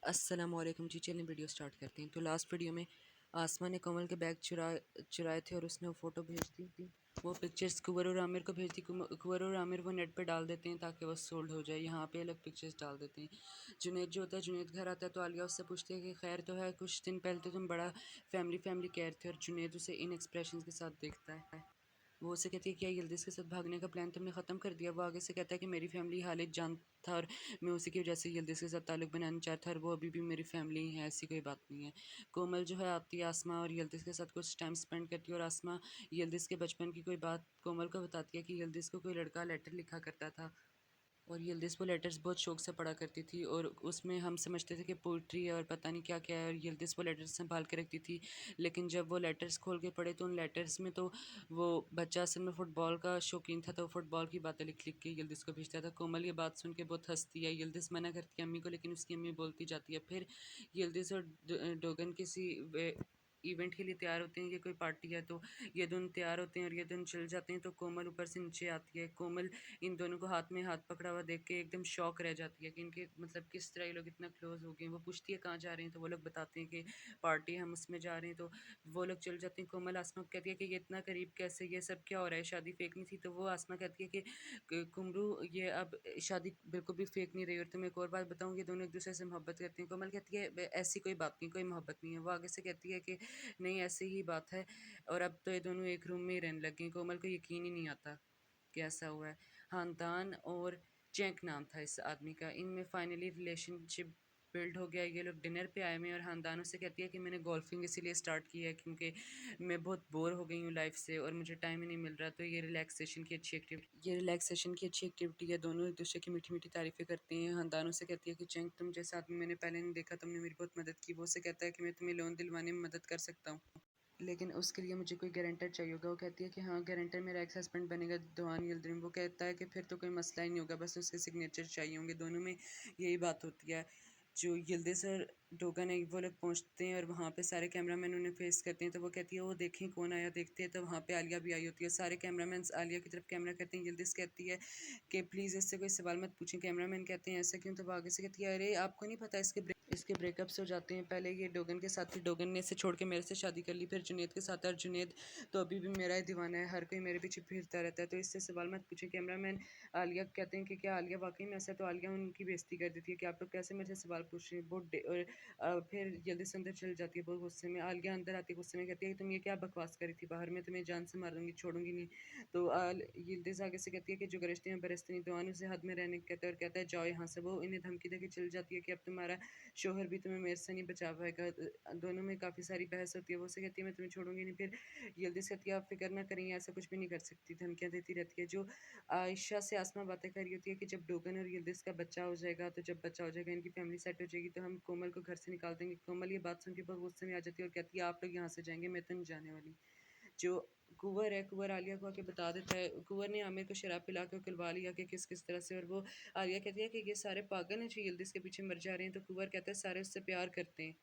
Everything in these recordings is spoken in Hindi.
अस्सलामुअलैकुम जी। चलें वीडियो स्टार्ट करते हैं। तो लास्ट वीडियो में आसमा ने कोमल के बैग चुराए थे और उसने वो फ़ोटो भेज दी थी। वो पिक्चर्स कुंवर और आमिर को भेज दी। कुंवर और आमिर वो नेट पे डाल देते हैं ताकि वो सोल्ड हो जाए। यहाँ पे अलग पिक्चर्स डाल देते हैं। जुनैद जो होता है, जुनैद घर आता है तो आलिया उससे पूछती है कि खैर तो है, कुछ दिन पहले तो तुम बड़ा फैमिली कह रहे थे। और जुनैद उसे इन एक्सप्रेशन के साथ देखता है। वो उसे कहती है क्या यिल्दिज़ के साथ भागने का प्लान तुमने ख़त्म कर दिया। वो आगे से कहता है कि मेरी फैमिली हालिद जानता था और मैं उसी की वजह से यिल्दिज़ के साथ ताल्लुक़ बनाना चाहता था और वो अभी भी मेरी फैमिली ही है, ऐसी कोई बात नहीं है। कोमल जो है आती है आसमा और यिल्दिज़ के साथ कुछ टाइम स्पेंड करती है और आसमा यिल्दिज़ के बचपन की कोई बात कोमल को बताती है कि यिल्दिज़ को कोई लड़का लेटर लिखा करता था और यिल्दिज़ वो लेटर्स बहुत शौक से पढ़ा करती थी और उसमें हम समझते थे कि पोइट्री है और पता नहीं क्या क्या है। और यिल्दिज़ वो लेटर्स संभाल के रखती थी, लेकिन जब वो लेटर्स खोल के पढ़े तो उन लेटर्स में तो वो बच्चा असल में फ़ुटबॉल का शौकीन था, तो फ़ुटबॉल की बातें लिख लिख के यिल्दिज़ को भेजता था। कोमल ये बात सुन के बहुत हंसती है। यिल्दिज़ मना करती है अम्मी को, लेकिन उसकी अम्मी बोलती जाती है। फिर यिल्दिज़ और डोगन किसी इवेंट के लिए तैयार होते हैं, ये कोई पार्टी है, तो ये दोनों तैयार होते हैं और ये दोनों चल जाते हैं। तो कोमल ऊपर से नीचे आती है। कोमल इन दोनों को हाथ में हाथ पकड़ा हुआ देख के एकदम शॉक रह जाती है कि इनके मतलब किस तरह ये लोग इतना क्लोज हो गए। वो पूछती है कहाँ जा रहे हैं, तो वो लोग बताते हैं कि पार्टी हम उसमें जा रहे हैं। तो वो लोग चल जाते हैं। कोमल आसमा को कहती है कि ये इतना करीब कैसे, ये सब क्या हो रहा है, शादी फेक नहीं थी। तो वो आसमा कहती है कि कुमरू ये अब शादी बिल्कुल भी फेक नहीं रही। और तुम्हें एक और बात बताऊँ, ये दोनों एक दूसरे से मोहब्बत करते हैं। कोमल कहती है ऐसी कोई बात नहीं, कोई मोहब्बत नहीं है। वो आगे से कहती है कि नहीं ऐसी ही बात है और अब तो ये दोनों एक रूम में ही रहने लगे हैं। कोमल को यकीन ही नहीं आता कि ऐसा हुआ है। खानदान और चैंक नाम था इस आदमी का, इनमें फाइनली रिलेशनशिप बिल्ड हो गया। ये लोग डिनर पे आए हुए हैं और खानदान उससे कहती है कि मैंने गोल्फिंग इसीलिए स्टार्ट की है क्योंकि मैं बहुत बोर हो गई हूँ लाइफ से और मुझे टाइम ही नहीं मिल रहा। तो ये रिलैक्सेशन की अच्छी एक्टिविटी है। दोनों एक दूसरे की मीठी मीठी तारीफ़ें करते हैं। खानदान उससे कहती है कि चैंक तुम जैसे आदमी मैंने पहले नहीं देखा, तुमने मेरी बहुत मदद की। वो उससे कहता है कि मैं तुम्हें लोन दिलवाने में मदद कर सकता हूँ, लेकिन उसके लिए मुझे कोई गारंटर चाहिए होगा। वो कहती है कि हाँ गारंटर मेरा एक्स हस्बैंड बनेगा, दोहान यिल्दिज़। वो कहता है कि फिर तो कोई मसला ही नहीं होगा, बस उसके सिग्नेचर चाहिए होंगे। दोनों में यही बात होती है। जो यिल्दिज़ और डोगन है वो लोग पहुंचते हैं और वहाँ पे सारे कैमरामैन उन्हें फेस करते हैं। तो वो कहती है वो देखें कौन आया, देखते हैं तो वहाँ पे आलिया भी आई होती है। सारे कैमरामैन आलिया की तरफ कैमरा करते हैं। यिल्दिज़ कहती है कि प्लीज़ इससे कोई सवाल मत पूछें। कैमरामैन कहते हैं ऐसा क्यों। तो वो आगे से कहती है अरे आपको नहीं पता इसके ब्रेकअप्स हो जाते हैं। पहले ये डोगन के साथ थी, डोगन ने इसे छोड़ के मेरे से शादी कर ली। फिर जुनैद के साथ, और जुनैद तो अभी भी मेरा ही दीवाना है, हर कोई मेरे पीछे फिरता रहता है। तो इससे सवाल मत पूछे। कैमरामैन आलिया कहते हैं कि क्या आलिया वाकई में ऐसा है। तो आलिया उनकी बेइज्जती कर देती है कि आप लोग कैसे मेरे से सवाल पूछ रहे हैं। और फिर जल्दी से अंदर चल जाती है बहुत गुस्से में। आलिया अंदर आती है गुस्से में, कहती है कि तुम ये क्या बकवास करी थी बाहर में, तुम्हें जान से मारूंगी, छोड़ूंगी नहीं। तो यिल्दिज़ आगे से कहती है कि जो गरजते हैं बरसते नहीं। दोआन उसे हद में रहने कहता है और कहता है जाओ यहाँ से। वो इन्हें धमकी देके चल जाती है कि अब तुम्हारा शोहर भी तुम्हें मेरे से नहीं बचा पाएगा। दोनों में काफ़ी सारी बहस होती है। वो उसे कहती है मैं तुम्हें छोड़ूंगी नहीं। फिर यिल्दिज़ कहती है आप फिक्र ना करेंगे, ऐसा कुछ भी नहीं कर सकती, धमकियाँ देती रहती है। जो आयशा से आसमा बातें कर रही होती है कि जब डोगन और यिल्दिज़ का बच्चा हो जाएगा, तो जब बच्चा हो जाएगा इनकी फैमिली सेट हो जाएगी तो हम कोमल को घर से निकाल देंगे। कोमल ये बात सुन के बहुत गुस्से में आ जाती है और कहती है आप लोग यहाँ से जाएंगे, मैं तो नहीं जाने वाली। जो कुंवर है, कुंवर आलिया को आके बता देता है। कुंवर ने आमिर को शराब पिला के उकलवा लिया कि किस किस तरह से। और वो आलिया कहती है कि ये सारे पागल हैं जो यिल्दिज़ के पीछे मर जा रहे हैं। तो कुंवर कहता है सारे उससे प्यार करते हैं।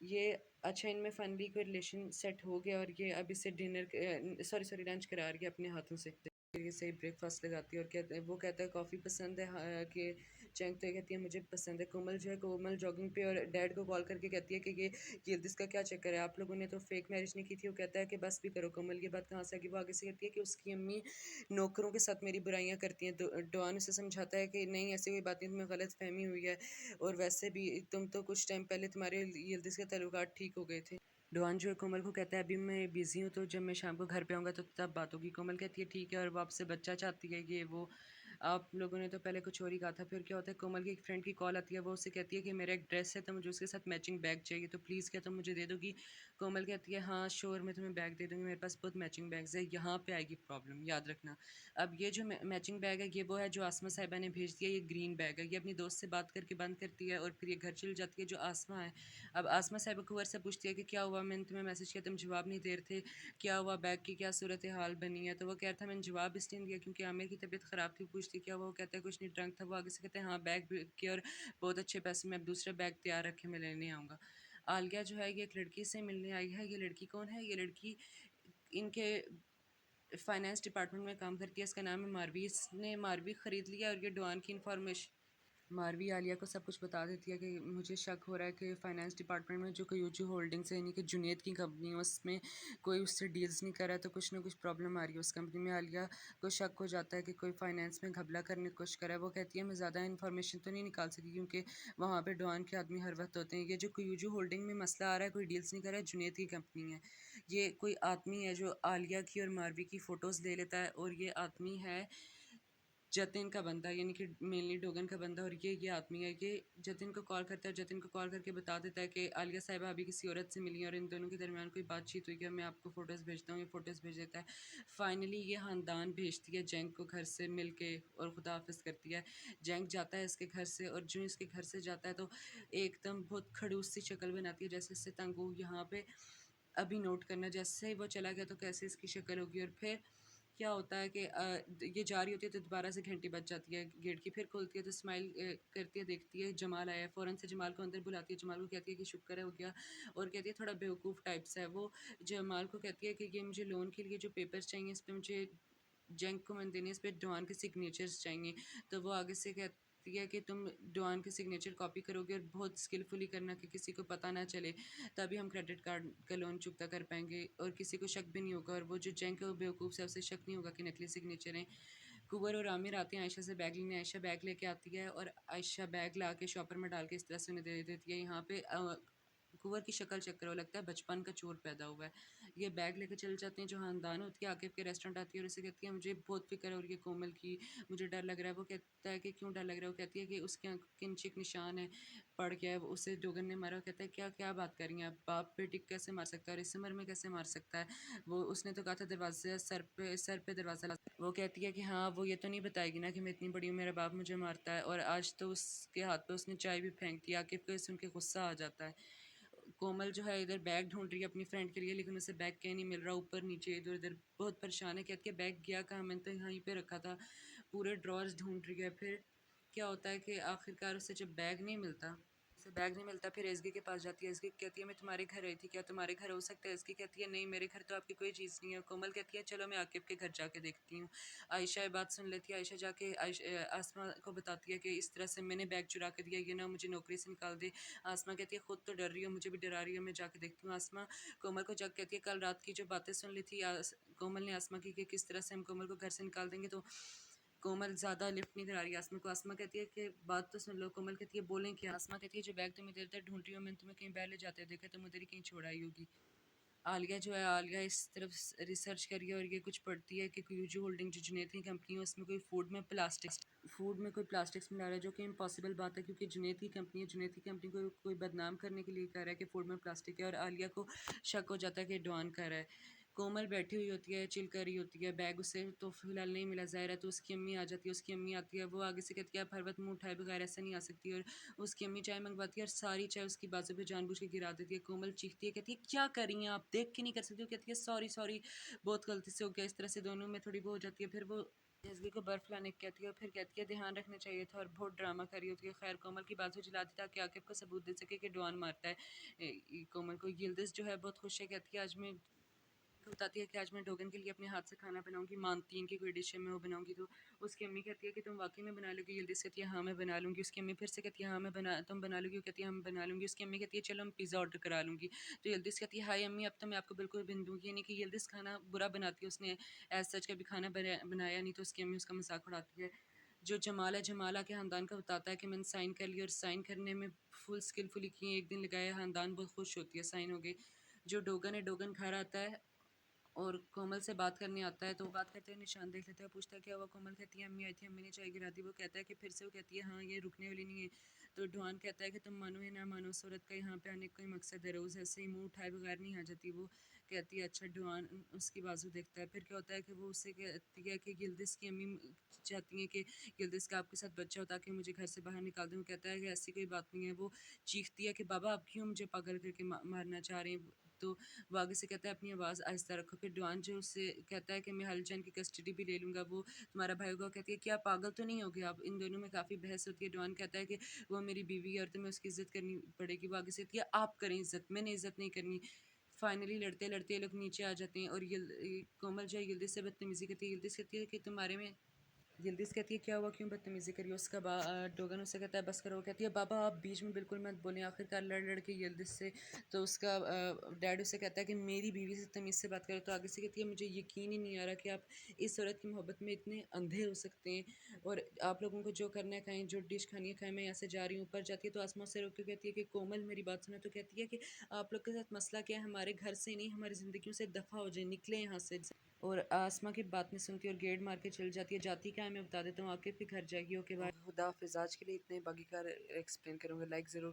ये अच्छा इनमें फाइनली कोई रिलेशन सेट हो गया और ये अब इसे डिनर सॉरी लंच करा रही है अपने हाथों से। ये सही ब्रेकफास्ट लगाती है और कहते हैं, वो कहता है कॉफ़ी पसंद है हाँ, कि चैंक तो ये कहती है मुझे पसंद है। कोमल जो है, कोमल जॉगिंग पे और डैड को कॉल करके कहती है कि ये यिल्दिज़ का क्या चक्कर है, आप लोगों ने तो फेक मैरिज नहीं की थी। वो कहता है कि बस भी करो कोमल, ये बात कहाँ से आएगी। वो आगे से कहती है कि उसकी अम्मी नौकरों के साथ मेरी बुराइयां करती हैं। डॉन उसे समझाता है कि नहीं ऐसी कोई बात नहीं, तुम्हें गलत फहमी हुई है और वैसे भी तुम तो कुछ टाइम पहले तुम्हारे यिल्दिज़ के ताल्लुकात ठीक हो गए थे। डॉन जो है कोमल को कहता है अभी मैं बिज़ी हूँ, तो जब मैं शाम को घर पे आऊँगा तो तब बात होगी। कोमल कहती है ठीक है और वो आपसे बच्चा चाहती है। ये वो आप लोगों ने तो पहले कुछ और ही कहा था। फिर क्या होता है, कोमल की एक फ्रेंड की कॉल आती है। वो उससे कहती है कि मेरा एक ड्रेस है तो मुझे उसके साथ मैचिंग बैग चाहिए, तो प्लीज़ क्या तुम मुझे दे दोगी। कोमल कहती है हाँ श्योर, मैं तुम्हें बैग दे दूँगी, मेरे पास बहुत मैचिंग बैग्स है। यहाँ पे आएगी प्रॉब्लम, याद रखना। अब ये जो मैचिंग बैग है ये वो है जो आसमा साहिबा ने भेज दिया। ये ग्रीन बैग है। ये अपनी दोस्त से बात करके बंद करती है और फिर ये घर चली जाती है जो आसमा है। अब आसमा साहिबा कुंवर से पूछती है कि क्या हुआ, मैंने तुम्हें मैसेज किया तुम जवाब नहीं दे रहे थे, क्या हुआ, बैग की क्या सूरत हाल बनी है। तो वो कहता है मैंने जवाब इसलिए नहीं दिया क्योंकि आमिर की तबीयत ख़राब थी। पूछती क्या हुआ, वो कहता है कुछ नहीं, ड्रंक था। वो आगे से कहते हैं हाँ बैग के और बहुत अच्छे पैसे में, अब दूसरा बैग तैयार रखे मैं लेने आऊँगा। आलिया जो है ये एक लड़की से मिलने आई है। ये लड़की कौन है, ये लड़की इनके फाइनेंस डिपार्टमेंट में काम करती है। इसका नाम है मारवी। इसने मारवी ख़रीद लिया और ये डॉन की इन्फॉर्मेशन मारवी आलिया को सब कुछ बता देती है कि मुझे शक हो रहा है कि फाइनेंस डिपार्टमेंट में जो कयूजू होल्डिंग्स है यानी कि जुनेद की कंपनी है उसमें कोई उससे डील्स नहीं कर रहा है, तो कुछ ना कुछ प्रॉब्लम आ रही है उस कंपनी में। आलिया को शक हो जाता है कि कोई फाइनेंस में घपला करने की कोशिश कर रहा है। वो कहती है मैं ज़्यादा इन्फॉर्मेशन तो नहीं निकाल सकी क्योंकि वहाँ पर डॉन के आदमी हर वक्त होते हैं। ये जो कयूजू होल्डिंग में मसला आ रहा है, कोई डील्स नहीं कर रहा है, जुनेद की कंपनी है। ये कोई आदमी है जो आलिया की और मारवी की फ़ोटोज़ ले लेता है, और ये आदमी है जतिन का बंदा, यानी कि मेनली डोगन का बंदा। और ये आदमी है, ये जतिन को कॉल करता है, जतिन को कॉल करके बता देता है कि आलिया साहिबा अभी किसी औरत से मिली है और इन दोनों के दरमियान कोई बातचीत हुई है, मैं आपको फ़ोटोज़ भेजता हूँ। ये फ़ोटोज़ भेज देता है। फाइनली ये ख़ानदान भेजती है जैंग को घर से मिल के और खुदा हाफिज़ करती है। जैंग जाता है इसके घर से, और जो इसके घर से जाता है तो एकदम बहुत खड़ूस सी शक्ल बनाती है, जैसे इससे तंग हो। यहाँ पे अभी नोट करना, जैसे ही वो चला गया तो कैसे इसकी शक्ल होगी। और फिर क्या होता है कि ये जा रही होती है तो दोबारा से घंटी बज जाती है गेट की, फिर खोलती है तो स्माइल करती है, देखती है जमाल आया है, फ़ौरन से जमाल को अंदर बुलाती है। जमाल को कहती है कि शुक्र है हो गया, और कहती है थोड़ा बेवकूफ़ टाइप्स है वो। जमाल को कहती है कि ये मुझे लोन के लिए जो पेपर्स चाहिए इस पे मुझे जंग को मन देने, इस पे डॉन के सिग्नेचर्स चाहिए। तो वो आगे से कहती है कि तुम डॉन के सिग्नेचर कॉपी करोगे और बहुत स्किलफुली करना कि किसी को पता ना चले, तभी हम क्रेडिट कार्ड का लोन चुकता कर पाएंगे और किसी को शक भी नहीं होगा। और वो जो जंग है वो बेवकूफ़ से उसे शक नहीं होगा कि नकली सिग्नेचर हैं। कुबर और आमिर आते हैं आयशा से बैग लेने। आयशा बैग लेके आती है और आयशा बैग ला के शॉपर में डाल के इस तरह से उन्हें दे देती है। यहाँ पे कुंवर की शक्ल चेक करो, लगता है बचपन का चोर पैदा हुआ है। ये बैग लेकर चले जाते हैं। जो खानदान होती है आकिब के रेस्टोरेंट आती है और उसे कहती है मुझे बहुत फिक्र हो रही है कोमल की, मुझे डर लग रहा है। वो कहता है कि क्यों डर लग रहा है। वो कहती है कि उसके आँख के नीचे एक निशान है, पड़ गया है, उसे डोगन ने मारा। वो कहता है क्या क्या बात कर रही हैं आप, बाप बेटी को कैसे मार सकता है और इस उम्र में कैसे मार सकता है। वो उसने तो कहा था दरवाजे सर पे दरवाज़ा। वो कहती है कि हाँ वो ये तो नहीं बताएगी ना कि मैं इतनी बड़ी हूँ, मेरा बाप मुझे मारता है। और आज तो उसके हाथ पे उसने चाय भी फेंक दी। आकिब को सुन के गुस्सा आ जाता है। कोमल जो है इधर बैग ढूंढ रही है अपनी फ्रेंड के लिए, लेकिन उसे बैग कहीं नहीं मिल रहा, ऊपर नीचे इधर उधर बहुत परेशान है। कहती है बैग गया कहाँ, मैंने तो यहीं पे रखा था। पूरे ड्रॉर्स ढूंढ रही है। फिर क्या होता है कि आखिरकार उसे जब बैग नहीं मिलता, उसे बैग नहीं मिलता, फिर एसगी के पास जाती है। एसगी कहती है मैं तुम्हारे घर आई थी, क्या तुम्हारे घर हो सकता है। एसगी कहती है नहीं मेरे घर तो आपकी कोई चीज़ नहीं है। कोमल कहती है चलो मैं आकिब के घर जाके देखती हूँ। आयशा ये बात सुन लेती है। आयशा जाके आसमा को बताती है कि इस तरह से मैंने बैग चुरा के दिया, ये ना मुझे नौकरी से निकाल दे। आसमा कहती है खुद तो डर रही हो, मुझे भी डरा रही हो, मैं जाके देखती हूँ। आसमा कोमल को जाके कहती है कल रात की जो बातें सुन ली थी कोमल ने आसमा की कि किस तरह से हम कोमल को घर से निकाल देंगे, तो कोमल ज़्यादा लिफ्ट नहीं करा रही है आसमा को। आसमा कहती है कि बात तो सुन लो। कोमल कहती है बोलें क्या। आसमा कहती है जो बैग तुम्हें देर तक ढूंढ रही हो, मैंने तुम्हें कहीं बाहर ले जाते हुए देखा, तुम उधर ही कहीं छोड़ आई होगी। आलिया जो है, आलिया इस तरफ रिसर्च करी है और ये कुछ पढ़ती है कि यूजू होल्डिंग जो जुनेद की कंपनी है उसमें कोई फूड में कोई प्लास्टिक्स मिला रहा है, जो कि इम्पॉसिबल बात है क्योंकि जुनेद की कंपनी है। जुनेद की कंपनी को कोई बदनाम करने के लिए कह रहा है कि फूड में प्लास्टिक है, और आलिया को शक हो जाता है कि डॉन कर रहा है। कोमल बैठी हुई होती है, चिल कर रही होती है। बैग उसे तो फिलहाल नहीं मिला, ज़ाहिर है। तो उसकी अम्मी आ जाती है। उसकी अम्मी आती है, वो आगे से कहती है आप हर वक्त मुँह उठाए बगैर ऐसे नहीं आ सकती। और उसकी अम्मी चाय मंगवाती है और सारी चाय उसकी बाजू पे जानबूझ के गिरा देती है। कोमल चीखती है, कहती है क्या कर रही हैं आप, देख के नहीं कर सकती हो। कहती है सॉरी सॉरी, बहुत गलती से हो गया। इस तरह से दोनों में थोड़ी वो हो जाती है। फिर वो जज्बी को बर्फ़ लाने को कहती है और फिर कहती है ध्यान रखना चाहिए था, और बहुत ड्रामा कर रही होती है। खैर कोमल की बाजू जलाती ताकि आकिब को सबूत दे सके कि डॉन मारता है कोमल को। यिल्दिज़ जो है बहुत खुश है, कहती है आज मैं बताती है कि आज मैं डोगन के लिए अपने हाथ से खाना बनाऊंगी, मानती की कोई डिश है मैं वो बनाऊंगी। तो उसकी अम्मी कहती है कि तुम वाकई में बना लोगी। यिल्दिज़ कहती है हाँ मैं बना लूँगी। उसकी अम्मी फिर से कहती है हाँ मैं बना तुम बना लोगी। वो कहती है हम बना लूँगी। उसकी अम्मी कहती है चलो हम पिज़्ज़ा ऑर्डर करा लूँगी। तो यिल्दिज़ कहती है हाय अम्मी अब तो मैं आपको बिल्कुल भी नहीं दूँगी, यानी कि यिल्दिज़ खाना बुरा बनाती है, उसने एज सच कभी खाना बनाया नहीं। तो उसकी अम्मी उसका मजाक उड़ाती है। जो जमाल है, जमाला के ख़ानदान का बताता है कि मैंने साइन कर लिया और साइन करने में फुल स्किलफुली किए, एक दिन लगाया, ख़ानदान बहुत खुश होती है, साइन हो गई। जो डोगन है, डोगन घर आता है और कोमल से बात करने आता है। तो बात करते हुए निशान देख लेता है, पूछता है क्या हुआ। कोमल कहती है अम्मी आई थी, अम्मी ने चाय गिरा दी। वो कहता है कि फिर से। वो कहती है हाँ ये रुकने वाली नहीं है। तो डुआन कहता है कि तुम मानो या ना मानो, उस औरत का यहाँ पे आने का कोई मकसद है, रोज़ ऐसे ही मुंह उठाए बगैर नहीं आ जाती। वो कहती है अच्छा। डुआन उसकी बाजू देखता है। फिर क्या होता है कि वो उससे कहती है कि गिल्दिस की अम्मी चाहती हैं कि गिल्दिस का आपके साथ बच्चा हो ताकि मुझे घर से बाहर निकाल दें। वो कहता है कि ऐसी कोई बात नहीं है। वो चीखती है कि बाबा आप क्यों मुझे पागल करके मारना चाह रहे हैं। तो वो आगे से कहता है अपनी आवाज़ आहिस्ता रखो। फिर डॉन जो उससे कहता है कि मैं हलचन की कस्टडी भी ले लूँगा, वो तुम्हारा भाई होगा। कहती है क्या पागल तो नहीं हो गया आप। इन दोनों में काफ़ी बहस होती है। डॉन कहता है कि वो मेरी बीवी है और तुम्हें उसकी इज़्ज़त करनी पड़ेगी। वो आगे से कहती है आप करें इज़्ज़त, मैंने इज़्ज़त नहीं करनी। फाइनली लड़ते लड़ते ये लोग नीचे आ जाते हैं और ये कोमल जो है यिल्दिज़ से बदतमीज़ी करती है। यिल्दिज़ कहती है कि तुम्हारे में यिल्दिज़ कहती है क्या हुआ, क्यों बदतमीज़ी करी। उसका डोगन उससे कहता है बस करो। कहती है बाबा आप बीच में बिल्कुल मत बोलें। आखिरकार लड़ लड़ के यिल्दिज़ से तो उसका डैड उसे कहता है कि मेरी बीवी से तमीज़ से बात करो। तो आगे से कहती है मुझे यकीन ही नहीं आ रहा कि आप इस औरत की मोहब्बत में इतने अंधे हो सकते हैं, और आप लोगों को जो करना है खाएं, जो डिश खानी है खाएं, मैं यहाँ से जा रही हूँ। ऊपर जाती है तो आसमां से रोक के कहती है कि कोमल मेरी बात सुनो। तो कहती है कि आप लोग के साथ मसला क्या है, हमारे घर से नहीं हमारी ज़िंदगियों से दफ़ा हो जाए, निकले यहाँ से। और आसमां की बात नहीं सुनती और गेट मार के चल जाती है। जाती क्या है मैं बता देता हूँ, आके फिर घर जाएगी। ओके बाय, खुदा हाफिज़। आज के लिए इतने, बाकी का एक्सप्लेन करूँगा। लाइक ज़रूर